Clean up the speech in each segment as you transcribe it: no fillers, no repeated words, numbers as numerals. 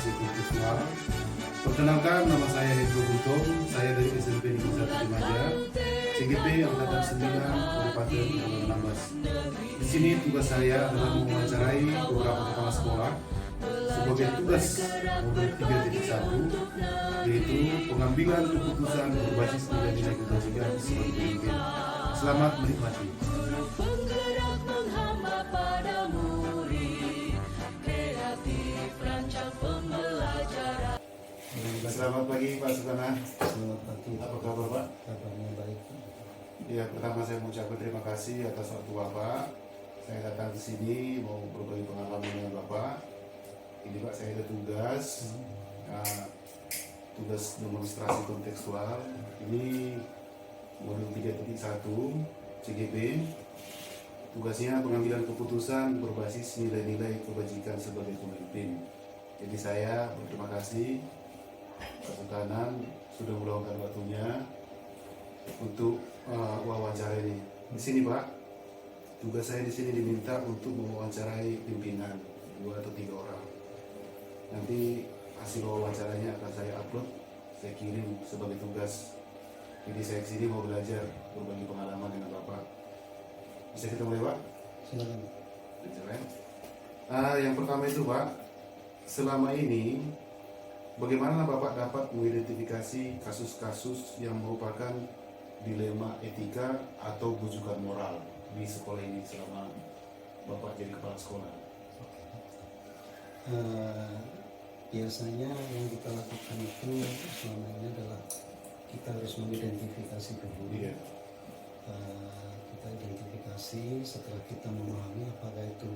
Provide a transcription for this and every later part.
Identifikasi Kontekstual. Perkenalkan, nama saya Hendro Gutong, saya dari SMP Negeri 1 Remaja, CGP Angkatan 9, Kabupaten 2016. Di sini tugas saya adalah mewawancarai beberapa kepala sekolah sebagai tugas modul 3.1, yaitu pengambilan keputusan berbasis nilai-nilai kebajikan sebagai pemimpin. Selamat menikmati. Penggerak menghamba pada murid, kreatif rancang pembelajaran. Selamat pagi Pak Sutana. Selamat pagi. Apa kabar Pak? Kabarnya baik. Ya, pertama saya mengucapkan terima kasih atas waktu Bapak. Saya datang ke sini mau berbagi pengalaman dengan Bapak. Ini Pak, saya ada tugas, tugas demonstrasi kontekstual. Ini modul 3.1 CGP. Tugasnya pengambilan keputusan berbasis nilai-nilai kebajikan sebagai pemimpin. Jadi saya berterima kasih Pak Sultanan sudah meluangkan waktunya untuk wawancara ini. Di sini Pak, tugas saya di sini diminta untuk mewawancarai pimpinan 2 atau 3 orang. Nanti hasil wawancaranya akan saya upload, saya kirim sebagai tugas. Jadi saya kesini mau belajar, berbagi pengalaman dengan Bapak. Bisa kita mulai Pak? Silakan. Yang pertama itu Pak, selama ini bagaimana Bapak dapat mengidentifikasi kasus-kasus yang merupakan dilema etika atau bujukan moral di sekolah ini selama Bapak jadi kepala sekolah? Biasanya yang kita lakukan itu selama ini adalah kita harus mengidentifikasi dulu. Iya. Kita identifikasi setelah kita memahami apakah itu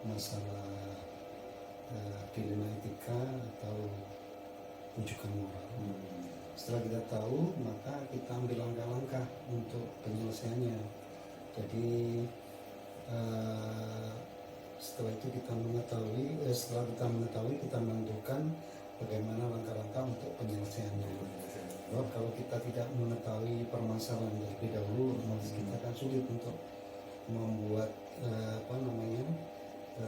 masalah dilema etika atau bujukan moral. Setelah kita tahu, maka kita ambil langkah-langkah untuk penyelesaiannya. Jadi setelah itu kita mengetahui, kita menentukan bagaimana langkah-langkah untuk penyelesaiannya. Kalau kita tidak mengetahui permasalahan terlebih dahulu, maka kita akan sulit untuk membuat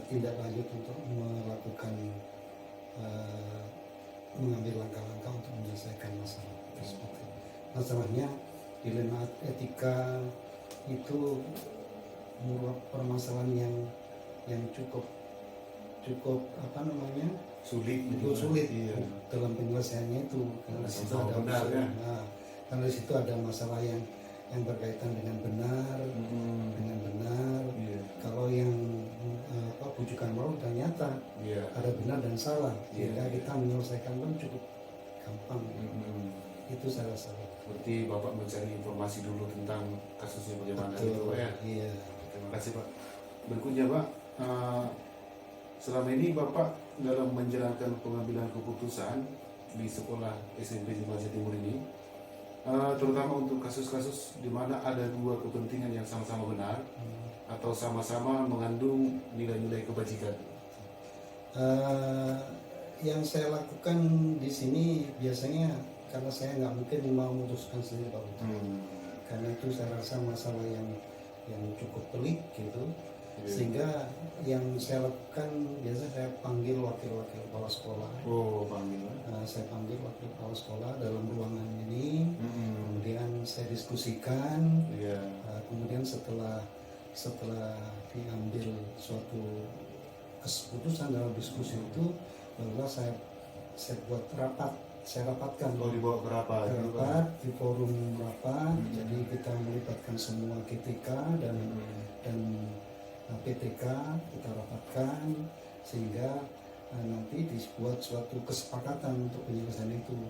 tindak lanjut untuk melakukan mengambil langkah-langkah untuk menyelesaikan masalah tersebut. Masalahnya dilema etika itu merupakan permasalahan yang cukup Sulit. Iya. dalam penyelesaiannya itu, karena di situ ada masalah, karena di situ ada masalah yang berkaitan dengan benar. Iya. Kalau yang bujukan moral dan nyata, Iya. ada benar dan salah, Iya. sehingga kita menyelesaikan pun cukup gampang. Itu saya rasa. Berarti Bapak mencari informasi dulu tentang kasusnya bagaimana gitu Pak ya? Iya. Terima kasih Pak. Berikutnya Pak, selama ini Bapak dalam menjalankan pengambilan keputusan di sekolah SMP Remaja Timur ini, terutama untuk kasus-kasus di mana ada 2 kepentingan yang sama-sama benar atau sama-sama mengandung nilai-nilai kebajikan. Yang saya lakukan di sini biasanya, karena saya nggak mungkin mau memutuskan sendiri Pak Budi. Karena itu saya rasa masalah yang cukup pelik gitu. Sehingga yang saya lakukan biasa saya panggil wakil-wakil kepala sekolah. Oh, panggil. Saya panggil wakil kepala sekolah dalam ruangan ini, kemudian saya diskusikan. Kemudian setelah diambil suatu keputusan dalam diskusi itu, barulah saya buat rapat. Saya rapatkan. Oh, dibawa ke rapat. Di forum rapat. Jadi kita melibatkan semua GTK dan PTK, kita rapatkan sehingga nanti dibuat suatu kesepakatan untuk penyelesaian itu.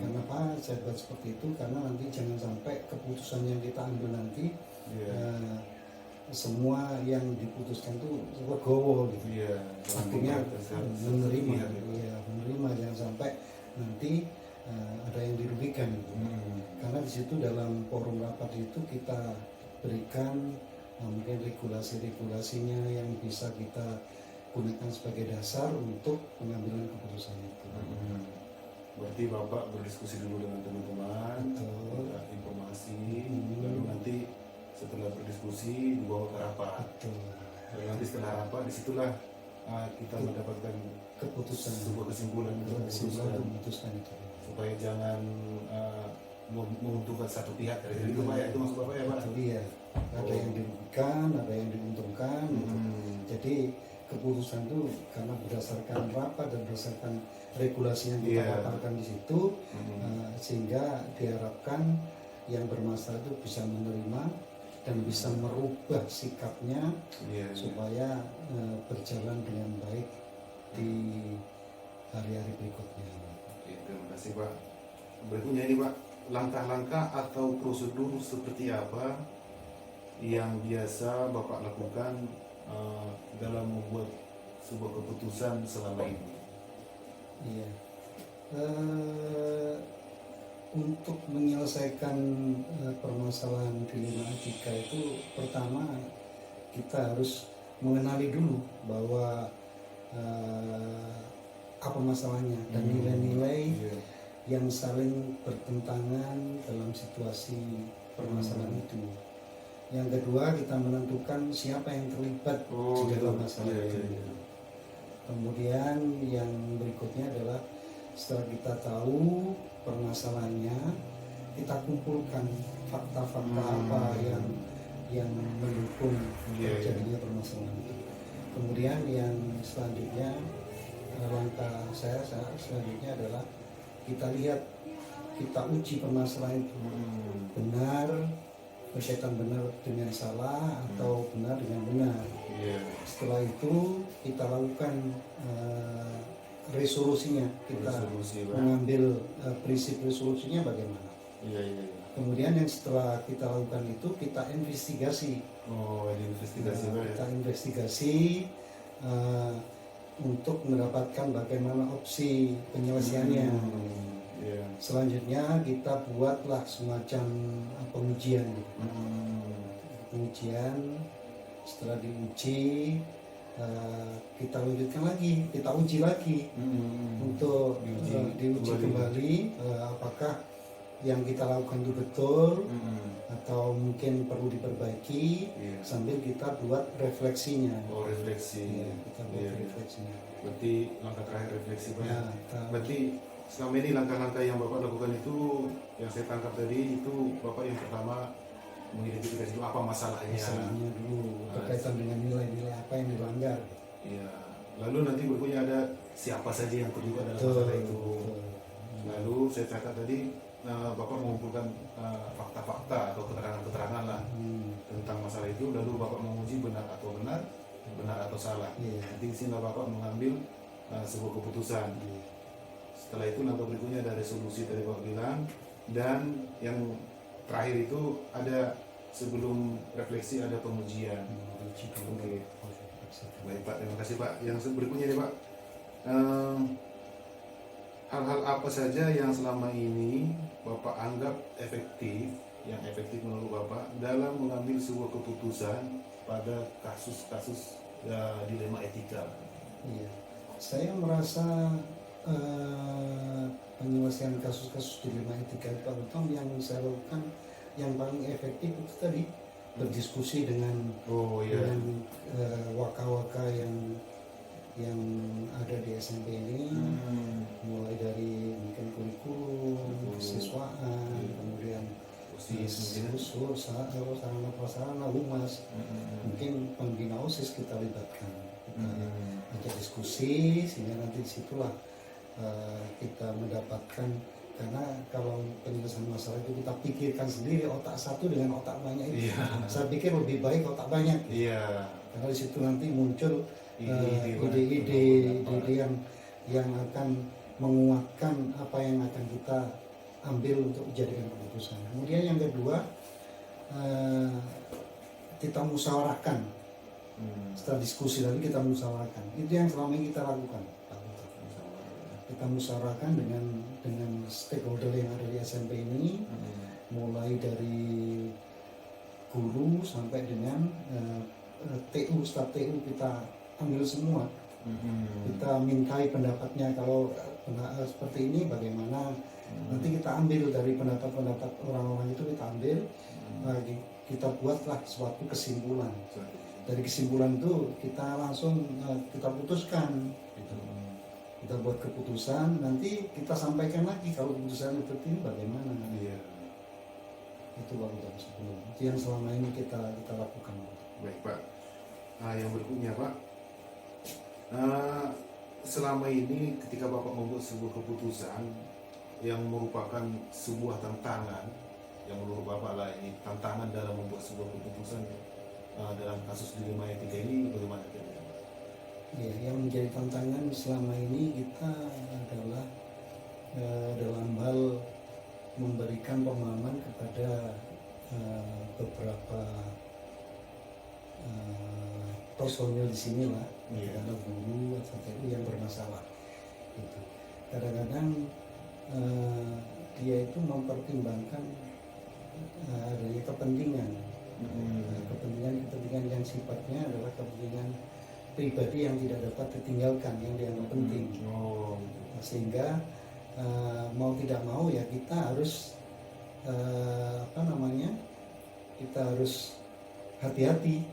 Kenapa saya buat seperti itu? Karena nanti jangan sampai keputusan yang kita ambil nanti semua yang diputuskan itu legowo gitu. Artinya menerima, jangan sampai nanti ada yang dirugikan gitu. Karena di situ dalam forum rapat itu kita berikan mungkin regulasi-regulasinya yang bisa kita gunakan sebagai dasar untuk pengambilan keputusan itu. Berarti Bapak berdiskusi dulu dengan teman-teman, minta informasi, lalu nanti setelah berdiskusi dibawa ke rapat. Dan nanti setelah rapat disitulah kita mendapatkan keputusan sebuah kesimpulan untuk kesimpulan memutuskan, memutuskan itu. supaya jangan menguntungkan satu pihak. Dari itu Pak ya, itu maksud Bapak ya Pak? Itu dia. Ada yang dirugikan, ada yang diuntungkan. Gitu. Jadi keputusan itu karena berdasarkan rapat dan berdasarkan regulasi yang kita paparkan di situ, sehingga diharapkan yang bermasalah itu bisa menerima dan bisa merubah sikapnya supaya berjalan dengan baik di hari-hari berikutnya. Oke, terima kasih Pak. Berikutnya ini Pak, langkah-langkah atau prosedur seperti apa yang biasa Bapak lakukan dalam membuat sebuah keputusan selama ini? Iya. Untuk menyelesaikan permasalahan dilema etika itu, pertama kita harus mengenali dulu bahwa apa masalahnya dan nilai-nilai yang saling bertentangan dalam situasi permasalahan itu. Yang kedua, kita menentukan siapa yang terlibat di dalam masalah itu. Kemudian yang berikutnya adalah setelah kita tahu permasalahannya, kita kumpulkan fakta-fakta apa yang mendukung terjadinya permasalahan itu. Kemudian yang selanjutnya, langkah saya selanjutnya adalah kita lihat, kita uji permasalahan itu benar, berkaitan benar dengan salah atau benar dengan benar. Setelah itu kita lakukan resolusinya, kita mengambil prinsip resolusinya bagaimana. Kemudian yang setelah kita lakukan itu, kita investigasi. Kita investigasi untuk mendapatkan bagaimana opsi penyelesaiannya. Selanjutnya kita buatlah semacam pengujian. Pengujian, setelah diuji, kita lanjutkan lagi, kita uji lagi untuk diuji kembali apakah yang kita lakukan itu betul atau mungkin perlu diperbaiki, sambil kita buat refleksinya. Refleksi. Kita buat refleksinya. Berarti langkah terakhir refleksi Pak. Berarti selama ini langkah-langkah yang Bapak lakukan itu, yang saya tangkap tadi itu, Bapak yang pertama mengidentifikasi dulu apa masalahnya. Masalahnya dulu berkaitan dengan nilai-nilai apa yang dilanggar. Iya. Lalu nanti berikutnya ada siapa saja yang terlibat dalam masalah itu. Lalu saya catat tadi Bapak mengumpulkan fakta-fakta atau keterangan-keterangan lah tentang masalah itu. Lalu Bapak menguji benar atau salah. Nanti di sini Bapak mengambil sebuah keputusan. Setelah itu langkah berikutnya ada resolusi tadi Bapak bilang, dan yang terakhir itu ada sebelum refleksi ada pengujian. Oke. Baik Pak, terima kasih Pak. Yang berikutnya nih Pak, hal-hal apa saja yang selama ini Bapak anggap efektif, yang efektif menurut Bapak dalam mengambil sebuah keputusan pada kasus-kasus dilema etika? Iya, saya merasa penyelesaian kasus-kasus dilema etika itu, Pak Utang, yang saya lakukan yang paling efektif itu tadi berdiskusi dengan waka-waka yang ada di SMP ini, mulai dari mungkin kurikulum, kesiswaan, kemudian sarana prasarana, humas, mungkin pembina OSIS kita libatkan, kita diskusi, sehingga nanti disitulah kita mendapatkan, karena kalau penyelesaian masalah itu kita pikirkan sendiri, otak satu dengan otak banyak itu, saya pikir lebih baik otak banyak, karena di situ nanti muncul ide-ide yang akan menguatkan apa yang akan kita ambil untuk dijadikan keputusan. Kemudian yang kedua, kita musyawarahkan. Setelah diskusi tadi kita musyawarahkan. Itu yang selama ini kita lakukan. Kita musyawarahkan dengan stakeholder yang ada di SMP ini, mulai dari guru sampai dengan TU, staf TU kita ambil semua. Kita mintai pendapatnya, kalau seperti ini bagaimana, nanti kita ambil dari pendapat orang-orang itu, kita ambil, kita buatlah suatu kesimpulan. Dari kesimpulan itu kita langsung kita putuskan gitu. Kita buat keputusan, nanti kita sampaikan lagi kalau keputusan seperti ini bagaimana. Iya. Itu Pak Bidang sebelum itu yang selama ini kita lakukan. Baik Pak. Yang berikutnya Pak, selama ini ketika Bapak membuat sebuah keputusan yang merupakan sebuah tantangan, yang menurut Bapak lah ini tantangan dalam membuat sebuah keputusan dalam kasus dilema etika ini bagaimana kira-kira? Ya, yang menjadi tantangan selama ini kita adalah dalam hal memberikan pemahaman kepada beberapa personil di sini lah, karena guru atau itu yang bermasalah. Gitu. Kadang-kadang dia itu mempertimbangkan adanya kepentingan, kepentingan yang sifatnya adalah kepentingan pribadi yang tidak dapat ditinggalkan, yang dianggap penting. Sehingga mau tidak mau ya kita harus kita harus hati-hati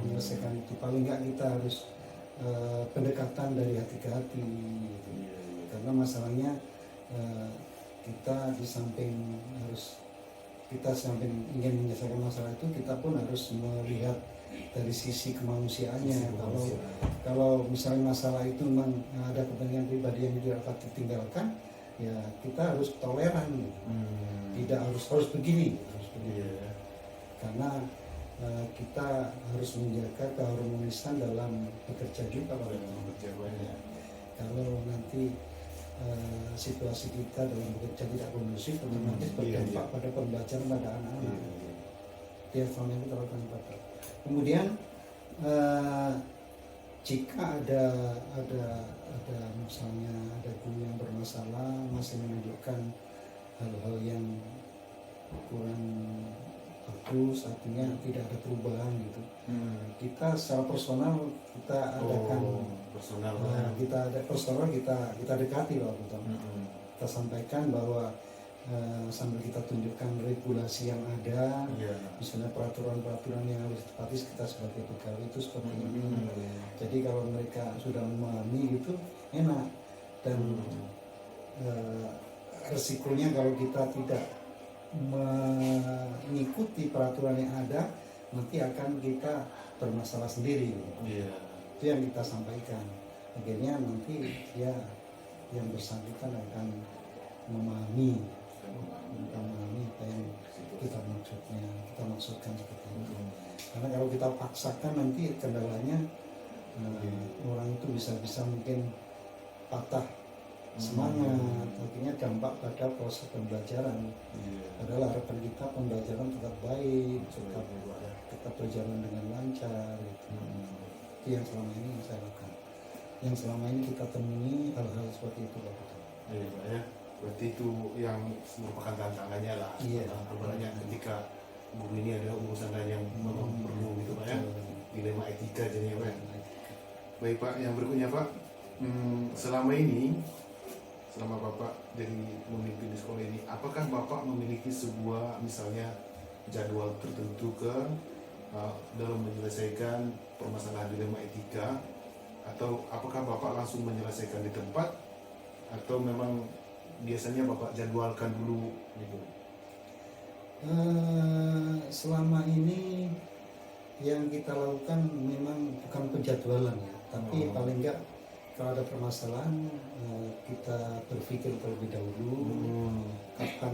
menyelesaikan itu. Paling nggak kita harus pendekatan dari hati ke hati gitu. Karena masalahnya kita di samping ingin menyelesaikan masalah itu, kita pun harus melihat dari sisi kemanusiaannya. Kalau misalnya masalah itu memang ada kepentingan pribadi yang tidak dapat ditinggalkan, ya kita harus toleran gitu. Tidak harus begini. Karena kita harus menjaga keharmonisan dalam bekerja juga Pak. Kalau nanti situasi kita dalam bekerja tidak kondusif, otomatis berdampak pada pembelajaran pada anak-anak. Dia selama itu terlalu pada. Kemudian jika ada misalnya ada guru yang bermasalah masih menunjukkan hal-hal yang kurang bagus, artinya tidak ada perubahan gitu. Kita secara personal kita adakan kita dekati loh, kita sampaikan bahwa sambil kita tunjukkan regulasi yang ada, misalnya peraturan-peraturan yang harus ditepati kita sebagai pegawai itu seperti ini. Jadi kalau mereka sudah memahami itu enak, dan resikonya kalau kita tidak mengikuti peraturan yang ada, nanti akan kita bermasalah sendiri. Itu yang kita sampaikan. Akhirnya nanti ya yang bersangkutan akan memahami apa yang kita maksudkan seperti itu. Karena kalau kita paksakan nanti kendalanya orang itu bisa mungkin patah semangat, akhirnya dampak pada proses pembelajaran. Padahal harapan kita pembelajaran tetap baik, tetap berjalan dengan lancar gitu. Itu yang selama ini saya lakukan, yang selama ini kita temui hal-hal seperti itu Pak. Berarti itu yang merupakan tantangannya lah. Tantangannya ketika guru ini ada urusan lain yang memang perlu gitu Pak ya. Dilema etika jadinya Pak. Baik Pak, yang berikutnya Pak, selama Bapak jadi memimpin di sekolah ini, apakah Bapak memiliki sebuah misalnya jadwal tertentu dalam menyelesaikan permasalahan dilema etika, atau apakah Bapak langsung menyelesaikan di tempat, atau memang biasanya Bapak jadwalkan dulu gitu? Selama ini yang kita lakukan memang bukan penjadwalan ya, tapi paling enggak kalau ada permasalahan kita berpikir terlebih dahulu kapan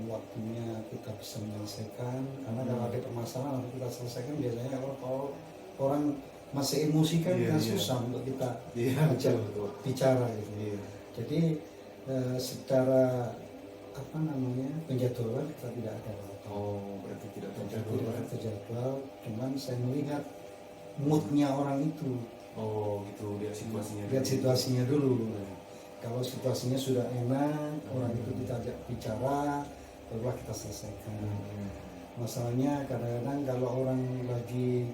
waktunya kita bisa menyelesaikan. Karena kalau ada permasalahan nanti kita selesaikan, biasanya kalau orang masih emosi kan susah untuk kita ajak bicara gitu. Jadi secara penjadwalan kita tidak ada. Berarti tidak terjadwal. Cuman saya melihat moodnya orang itu. Gitu, lihat situasinya dulu. Kalau situasinya sudah enak, orang itu kita ajak bicara, barulah kita selesaikan. Masalahnya kadang-kadang kalau orang lagi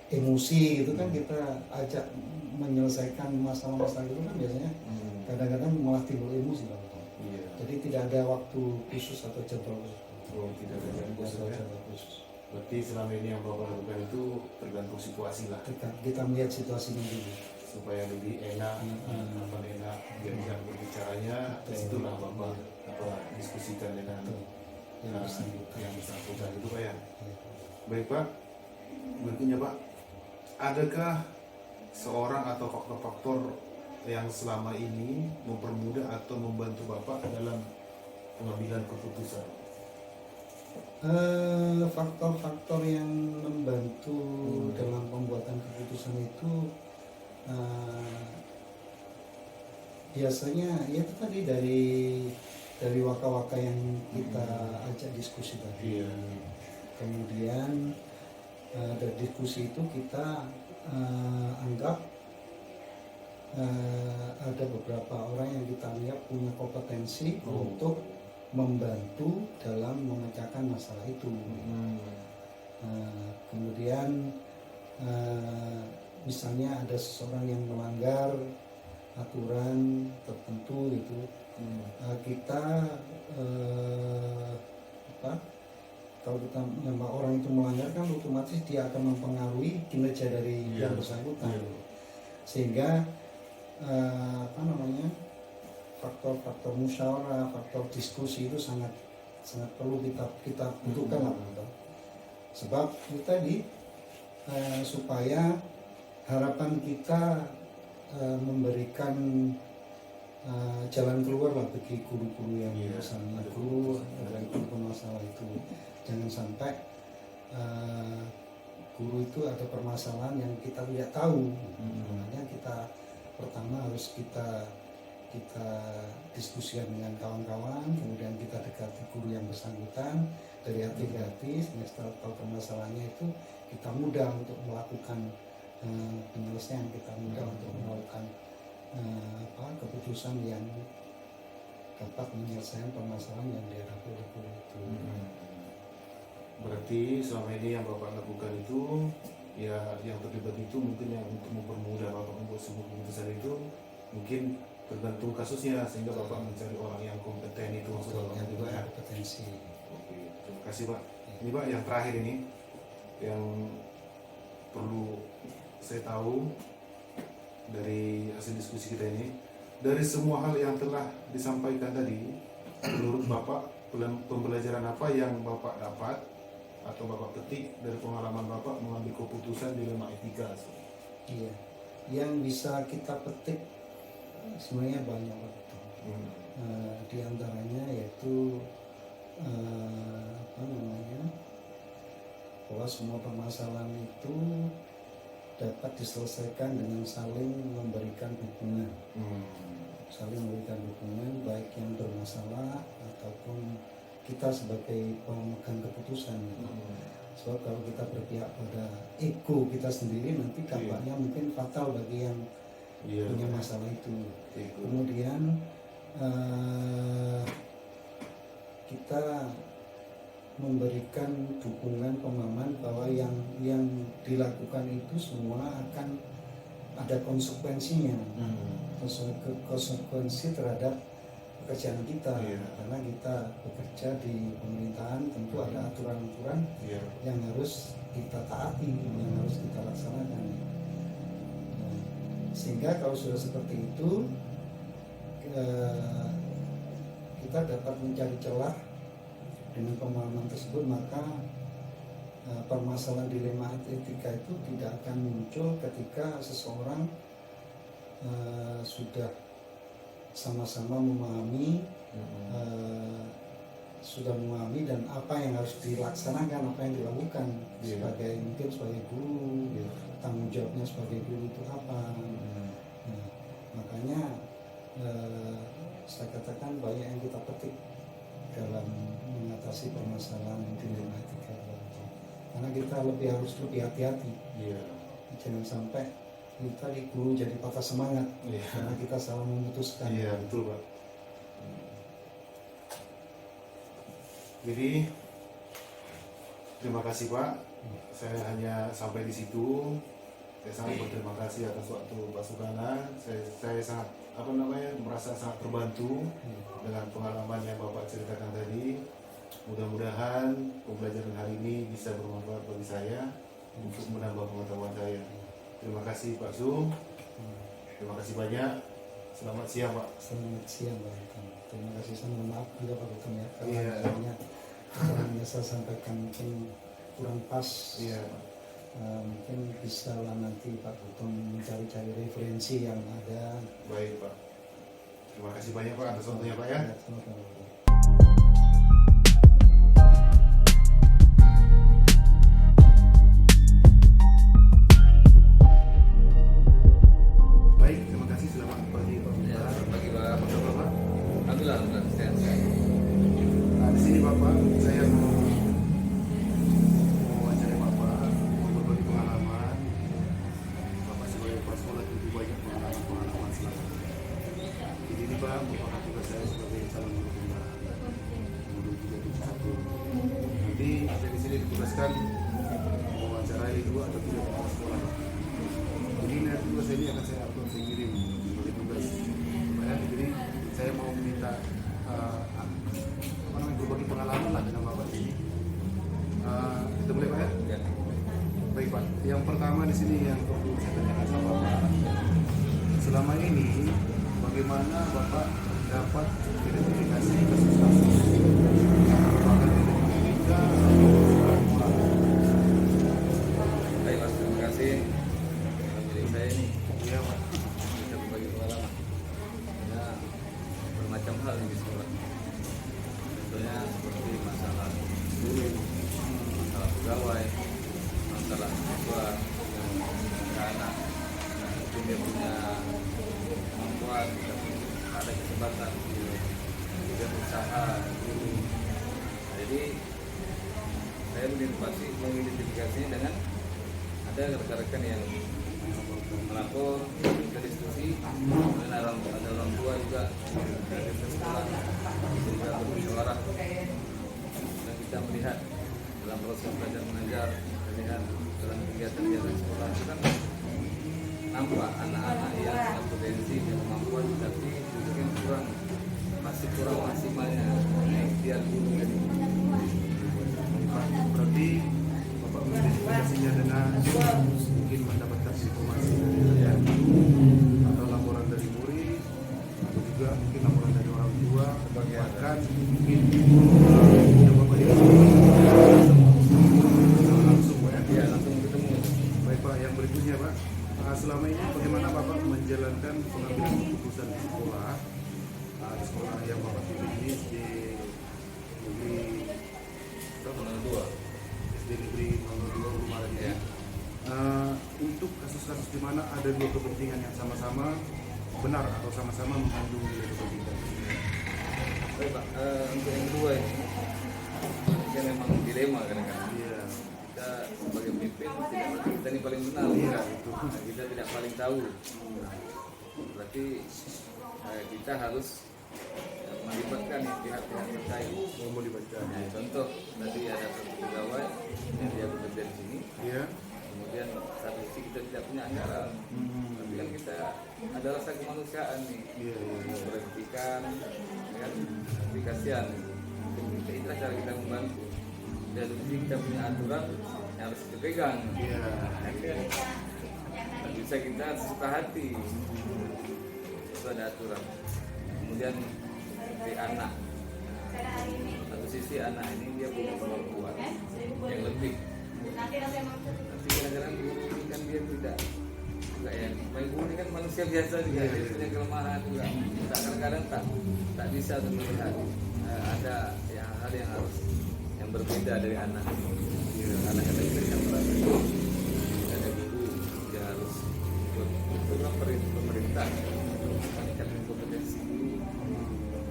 emosi gitu kan, kita ajak menyelesaikan masalah-masalah itu kan biasanya kadang-kadang malah timbul emosi Pak. Jadi tidak ada waktu khusus atau jadwal khusus. Tidak ada jadwal khusus. Berarti selama ini yang Bapak lakukan itu tergantung situasi lah, Kita melihat situasinya dulu. supaya lebih enak, apa enak diajak berbicaranya. Disitulah Bapak diskusikan dengan yang bersangkutan itu Pak ya. Baik Pak, berikutnya Pak, adakah seorang atau faktor-faktor yang selama ini mempermudah atau membantu Bapak dalam pengambilan keputusan? Faktor-faktor yang membantu dalam pembuatan keputusan itu biasanya ya itu tadi dari waka-waka yang kita ajak diskusi tadi. Kemudian dari diskusi itu kita anggap ada beberapa orang yang kita lihat punya kompetensi untuk membantu dalam memecahkan masalah itu. Kemudian misalnya ada seseorang yang melanggar aturan tertentu itu, kita kalau kita menambah orang itu melanggar kan otomatis dia akan mempengaruhi kinerja dari yang bersangkutan, sehingga faktor-faktor musyawarah, faktor diskusi itu sangat perlu kita butuhkan lah, sebab itu tadi supaya harapan kita memberikan jalan keluar lah bagi guru-guru yang misalnya guru dari masalah itu. Jangan sampai guru itu ada permasalahan yang kita tidak tahu. Makanya kita pertama harus kita diskusikan dengan kawan-kawan, kemudian kita dekati guru yang bersangkutan dari hati ke hati, sehingga setelah tahu permasalahannya itu kita mudah untuk melakukan penyelesaian, kita mudah untuk melakukan keputusan yang dapat menyelesaikan permasalahan yang dihadapi oleh guru itu. Berarti selama ini yang Bapak lakukan itu, ya yang terlibat itu mungkin yang untuk mempermudah Bapak membuat sebuah keputusan itu mungkin tergantung kasusnya, sehingga Bapak mencari orang yang kompeten itu maksud Bapak yang juga ya. Kompetensi. Oke, terima kasih Pak. Ini Pak yang terakhir ini yang perlu saya tahu dari hasil diskusi kita ini, dari semua hal yang telah disampaikan tadi, menurut Bapak pembelajaran apa yang Bapak dapat atau Bapak petik dari pengalaman Bapak mengambil keputusan dilema etika? Iya, yang bisa kita petik sebenarnya banyak waktu. Di antaranya yaitu bahwa semua permasalahan itu dapat diselesaikan dengan saling memberikan dukungan, baik yang bermasalah ataupun kita sebagai pemegang keputusan. Sebab kalau kita berpihak pada ego kita sendiri, nanti dampaknya mungkin fatal bagi yang punya masalah itu. Kemudian kita memberikan dukungan pemahaman bahwa yang dilakukan itu semua akan ada konsekuensinya, konsekuensi terhadap pekerjaan kita, karena kita bekerja di pemerintahan, tentu ada aturan-aturan yang harus kita taati, yang harus kita laksanakan. Sehingga kalau sudah seperti itu, kita dapat mencari celah dengan pemahaman tersebut, maka permasalahan dilema etika itu tidak akan muncul ketika seseorang sudah sama-sama memahami, dan apa yang harus dilaksanakan, apa yang dilakukan mungkin sebagai guru, tanggung jawabnya sebagai guru itu apa. Makanya saya katakan banyak yang kita petik dalam mengatasi permasalahan dilema etika, karena kita harus lebih hati-hati. Jangan sampai kita di guru jadi patah semangat karena kita salah memutuskan. Betul Pak. Jadi terima kasih Pak. Saya hanya sampai di situ. Saya sangat berterima kasih atas waktu Pak Sugana. Saya sangat merasa sangat terbantu dengan pengalaman yang Bapak ceritakan tadi. Mudah-mudahan pembelajaran hari ini bisa bermanfaat bagi saya untuk menambah pengetahuan saya. Terima kasih Pak Sum. Terima kasih banyak. Selamat siang Pak. Selamat siang Pak Hukum. Terima kasih, sama maaf juga Pak Hukum ya, karena Iya. banyak yang saya sampaikan mungkin kurang pas. Iya. Mungkin bisa lah nanti Pak Hukum mencari-cari referensi yang ada. Baik Pak. Terima kasih banyak Pak atas waktunya Pak ya. Sama-sama. Baik, terima kasih. Selamat pagi Pak. Ya, bagi Pak. Apa kabar Pak? Alhamdulillah, sehat. Nah, di sini Bapak, saya mau wawancara Bapak, mau berbagi pengalaman. Bapak sebagai kepala sekolah tentu banyak pengalaman selama ini. Jadi ini Pak, merupakan tugas saya sebagai calon guru pembimbing guru 371. Nanti saya di sini ditugaskan mewawancarai 2 atau 3 kepala sekolah. Jadi nanti tugas ini akan saya upload, saya kirim sebagai tugas. Jadi saya mau minta berbagi pengalaman lah dengan Bapak ini. Kita mulai Pak ya? Ya. Baik Pak. Yang pertama di sini yang perlu saya tanyakan sama Bapak. Selama ini bagaimana Bapak dapat identifikasi kasus-kasus yang merupakan identifikasi orang? Baik Mas, terima kasih. Alhamdulillah saya ini Iya Pak. bisa berbagi pengalaman. Ya, bermacam hal di sekolah. Contohnya seperti masalah guru, masalah pegawai, masalah siswa, anak, mungkin dia punya kemampuan, ada kesempatan dia berusaha guru. Nah, jadi saya mengidentifikasinya dengan ada rekan-rekan yang melapor ke diskusi, kemudian ada orang tua juga dari sekolah juga bermusyawarah, dan kita melihat dalam proses belajar mengajar, melihat dalam kegiatan-kegiatan sekolah itu kan nampak anak-anak yang punya potensi dan kemampuan tapi mungkin masih kurang maksimalnya ikhtiar guru tadi. Berarti Bapak mengidentifikasinya dengan mungkin mendapatkan informasi dari atau laporan dari murid atau juga mungkin laporan dari orang tua, bahkan mungkin yang Bapak lihat langsung ya. Ya, langsung ketemu. Baik Pak, yang berikutnya Pak, selama ini bagaimana Bapak menjalankan pengambilan keputusan di sekolah yang Bapak pilih ini SD negeri Nomor 2. SD negeri nomor 2 Rumah ya. Untuk kasus-kasus di mana ada 2 kepentingan yang sama-sama benar atau sama-sama mengandung nilai kepentingan. Baik Pak, untuk yang kedua ini kan memang dilema kadang-kadang. Iya. Kita sebagai pemimpin tidak berarti kita ini paling benar, Iya, bukan? betul. Nah, kita tidak paling tahu. Berarti kita harus melibatkan pihak-pihak terkait. Mau dibaca. Nah, contoh tadi ada satu pegawai yang dia bekerja di sini, Iya. kemudian satu sisi kita tidak punya anggaran, tapi kan kita ada rasa kemanusiaan nih, Iya, iya, iya. berhentikan, ya kan? Tapi kasihan, kita itulah cara kita membantu. Dan sisi kita punya aturan yang harus kita pegang. Iya. Tak bisa kita suka hati, itu ada aturan. Kemudian di anak, satu sisi anak ini dia punya kemampuan yang lebih, tapi kadang-kadang guru ini kan dia tidak kayak main guru ini kan manusia biasa juga, dia punya kelemahan juga. Tak kadang-kadang tak bisa untuk melihat ada hal yang harus yang berbeda dari anak. Anak-anak kita kan merasa ada guru dia harus ikut program pemerintah meningkatkan kompetensi guru.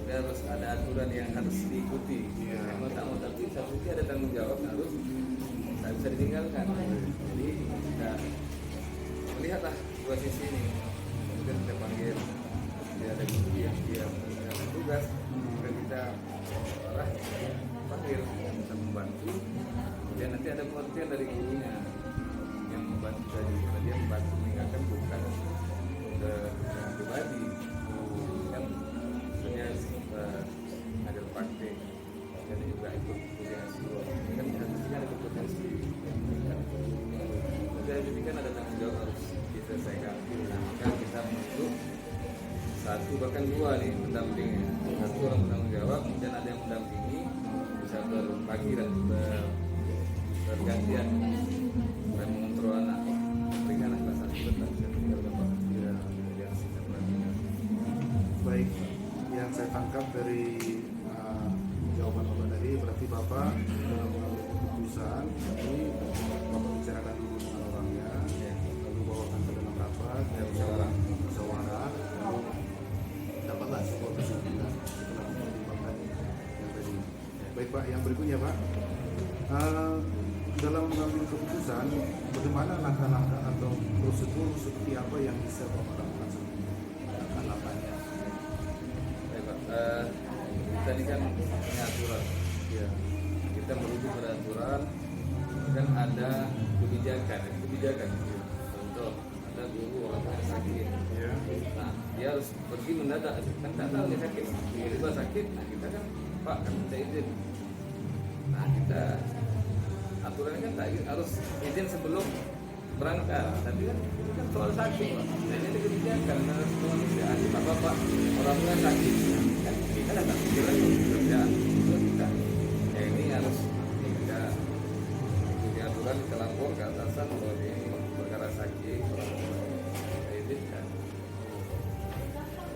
Dia harus ada aturan yang harus diikuti. Mau tak mau tapi satu sisi ada tanggung jawab harus tak bisa ditinggalkan. Jadi kita melihatlah dua sisi ini. Kemudian kita panggil dia ada guru yang dia menjalankan tugas, kemudian kita panggil yang bisa membantu. Kemudian nanti ada pengertian dari gurunya yang membantu tadi, karena dia membantu meninggalkan bukan ke pribadi. Kan sebenarnya ada praktek dan juga ikut satu bahkan dua nih pendampingnya, satu orang bertanggung jawab dan ada yang mendampingi, bisa berbagi dan bergantian dan mengontrol anak. Berikan anak kelas satu betul bisa tinggal bapak Ya. kemudian sistem perhatian. Baik, yang saya tangkap dari jawaban Bapak tadi berarti Bapak dalam mengambil keputusan ini Bapak bicarakan dulu dengan orangnya, lalu bawakan ke dalam rapat, musyawarah, lalu dapatlah sebuah kesimpulan setelah mempertimbangkan yang tadi. Baik Pak, yang berikutnya Pak, dalam mengambil keputusan bagaimana langkah-langkah atau prosedur seperti apa yang bisa Bapak lakukan langkah-langkahnya? Baik, Pak. Kita ini kan punya aturan. Ya. Kita merujuk pada aturan kan ada kebijakan. Contoh ada guru orang tua yang sakit. Ya. Nah dia harus pergi mendadak. Kan tak tahu dia sakit. Tiba-tiba sakit. Nah kita kan Pak kan minta izin. Nah kita aturannya kan tak harus izin sebelum berangkat. Tapi kan ini kan soal sakit Pak. Nah ini ada kebijakan. Nah kemanusiaan Pak bapak orang tua yang sakit. Kan kita datang pikiran kerjaan kita. Ya ini harus kita punya aturan kita lapor ke atasan bahwa dia ini perkara sakit orang tua kita izinkan.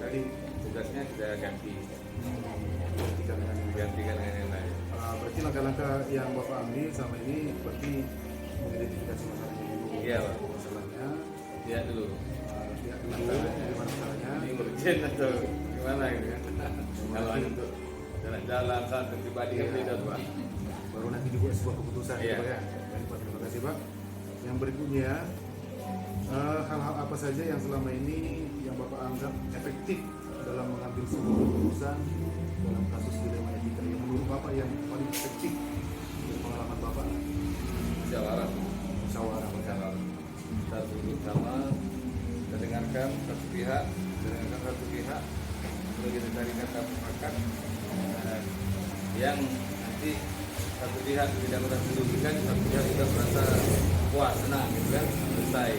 Jadi tugasnya kita gantikan dengan yang lain. Berarti langkah-langkah yang Bapak ambil selama ini berarti mengidentifikasi masalahnya dulu. Iya Pak. Masalahnya, Lihat dulu. lihat dulu bagaimana masalahnya. Ini urgent atau gimana gitu kan? Kalau untuk jalan-jalan saat pribadi kan beda Pak. Baru nanti dibuat sebuah keputusan. Iya. Gitu, Pak, ya. Baik Pak, terima kasih Pak. Yang berikutnya, hal-hal apa saja yang selama ini yang Bapak anggap efektif dalam mengambil sebuah keputusan dalam kasus dilema etika yang menurut Bapak yang paling efektif dari pengalaman Bapak? Musyawarah. Musyawarah. Kita duduk sama, kita dengarkan satu pihak, lalu kita cari kata mufakat yang nanti satu pihak tidak merasa dirugikan, satu pihak juga merasa puas, senang gitu kan, selesai.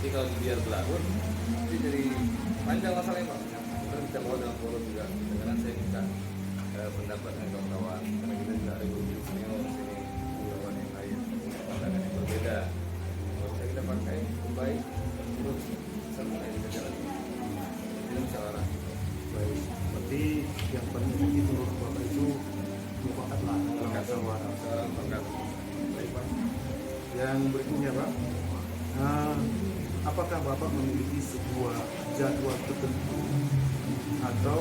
Jadi kalau biar berlarut, itu jadi panjang masalahnya Pak. Kita bawa dalam forum juga, karena saya minta pendapat dengan kawan-kawan, karena kita tidak ada guru senior di sini, kawan yang lain, pandangan yang berbeda. Kalau kita pakai terbaik, terus sama kita jalan. Ini musyawarah. Baik, berarti yang paling efektif menurut Bapak itu mufakat lah dalam musyawarah. Baik Pak. Yang berikutnya Pak, apakah Bapak memiliki sebuah jadwal tertentu atau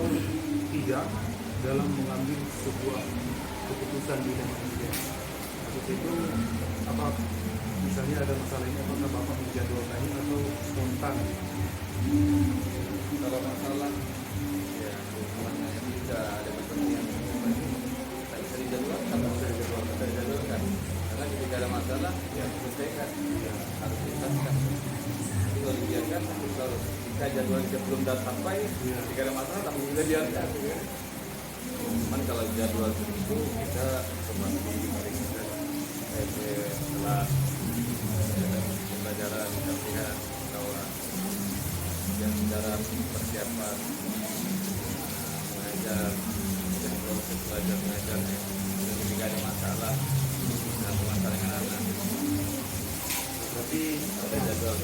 tidak dalam mengambil sebuah keputusan di dalam ini? Maksud itu apa? Misalnya ada masalah ini, apakah Bapak menjadwalkannya atau spontan? Kalau masalah, ya hubungannya bisa ada kepentingan, tak bisa dijadwalkan, karena ketika ada masalah, ya selesaikan, ya harus dituntaskan. Jadi kalau dibiarkan, kalau jika jadwal kita belum sampai, jika ada masalah, tak bisa dibiarkan. Ya. Cuman kalau jadwal itu kita informasi dari kita, setelah pembelajaran kita lihat bahwa yang secara persiapan mengajar dan proses belajar mengajarnya ketika ada masalah dengan anak Berarti ada jadwal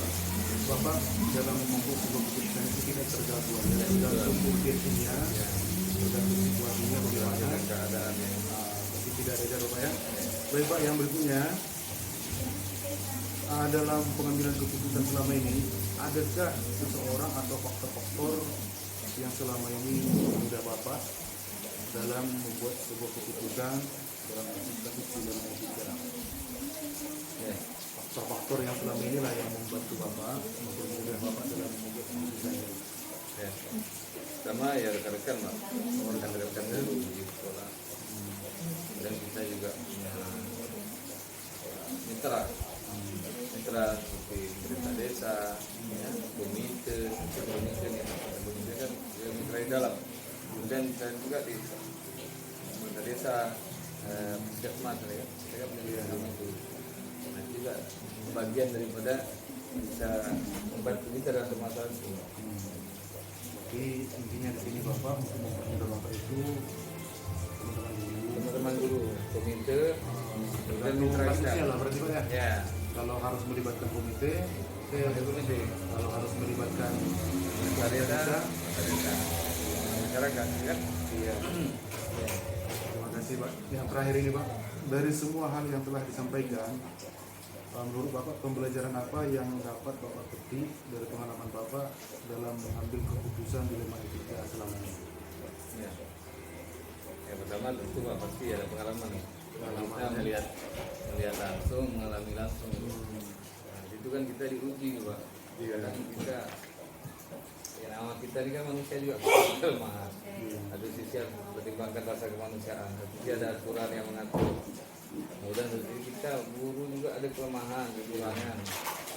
Bapak dalam membuat sebuah keputusan itu tidak terjadwal, tergantung urgensinya, tergantung situasinya bagaimana. dengan keadaannya. Tapi tidak ada jadwal Pak ya. Baik Pak, yang berikutnya dalam pengambilan keputusan selama ini, adakah seseorang atau faktor-faktor yang selama ini menunda Bapak dalam membuat sebuah keputusan dalam kasus dilema etika? Ya. Faktor-faktor yang selama inilah yang membantu Bapak, mempermudah Bapak dalam membuat keputusan ini. Ya. Sama ya rekan-rekan Pak, rekan-rekan dari di sekolah dan kita juga punya mitra seperti Pemerintah Desa, ya, komite kan yang mitra di dalam. Kemudian kita juga di Pemerintah Desa, puskesmas, ya, kita kan punya sama itu. Nah juga bagian daripada bisa membantu kita dalam masalah itu. Jadi intinya di sini Bapak untuk mempermudah Bapak itu teman-teman guru, komite, dan dan mitra kasusnya kita. lah berarti Pak ya. Ya, Kalau harus melibatkan komite, ada komite. kalau harus melibatkan Ada masyarakat, kan? Iya. Terima kasih Pak. Yang terakhir ini Pak, dari semua hal yang telah disampaikan, menurut Bapak pembelajaran apa yang dapat Bapak petik dari pengalaman Bapak dalam mengambil keputusan dilema etika selama ini? Ya. Yang pertama tentu Pak, pasti ada pengalaman. Pengalaman, Kita ya. melihat langsung, mengalami langsung. Nah, itu kan kita diuji Pak. Iya. Kan kita ya nama kita ini kan manusia juga kelemahan. Ada sisi yang pertimbangkan rasa kemanusiaan, satu sisi ada aturan yang mengatur. Kemudian satu sisi kita guru juga ada kelemahan, kekurangan.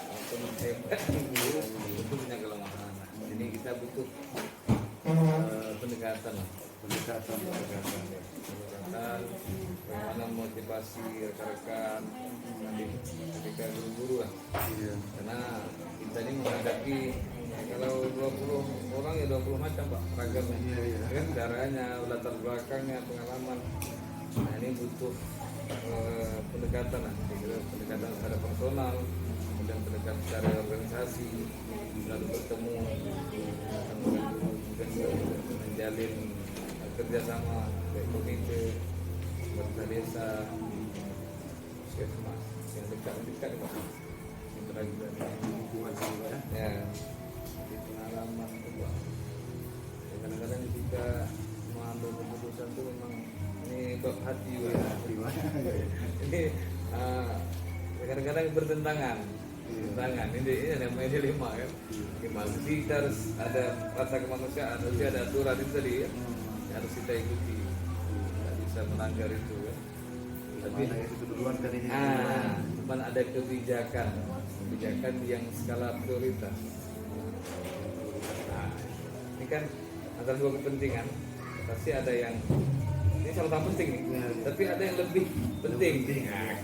Walaupun hebat guru itu punya kelemahan. Nah, ini kita butuh pendekatan lah. Pendekatan. Pendekatan, bagaimana motivasi rekan-rekan ketika guru-guru lah. Iya. Karena kita ini menghadapi kalau 20 orang ya 20 macam Pak ragamnya. Iya, iya. Kan caranya, latar belakangnya, pengalaman. Nah ini butuh pendekatan lah. Pendekatan secara personal, kemudian pendekatan secara organisasi, lalu bertemu, kemudian menjalin kerjasama baik komite, pemerintah desa, puskesmas yang dekat-dekat Pak. Mitra kita Hubungan sama Pak ya. ya di pengalaman itu Pak. Ya, kadang-kadang kita mengambil keputusan itu memang ini bab hati Pak. Iya, terima. Ini kadang-kadang bertentangan. Bertentangan ini namanya dilema kan. Gimana sih kita harus ada rasa kemanusiaan, harus ada aturan itu tadi ya. Harus kita ikuti. Tidak bisa melanggar itu ya. Tapi Mana itu duluan kan ini. cuman ada kebijakan yang skala prioritas. Nah, ini kan antara dua kepentingan, pasti ada yang ini sama-sama penting nih, Iya, iya. tapi ada yang lebih penting. Nah,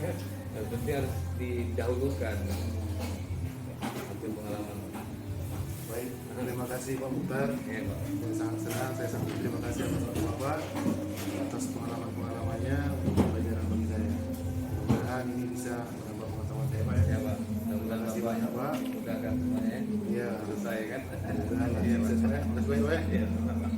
yang penting harus didahulukan. Itu pengalaman. Baik, terima kasih Pak Mukhtar. Ya, Pak. Saya sangat senang, saya sangat terima kasih atas waktu Bapak atas pengalaman-pengalamannya untuk pelajaran bagi saya. Mudah-mudahan ini bisa menambah pengetahuan saya Pak. Ya, Pak. Terima kasih banyak Pak. Mudahkan semuanya. Iya. Selesai kan? Mudah-mudahan ini bisa saya. Terima kasih Pak. Ya, sama-sama.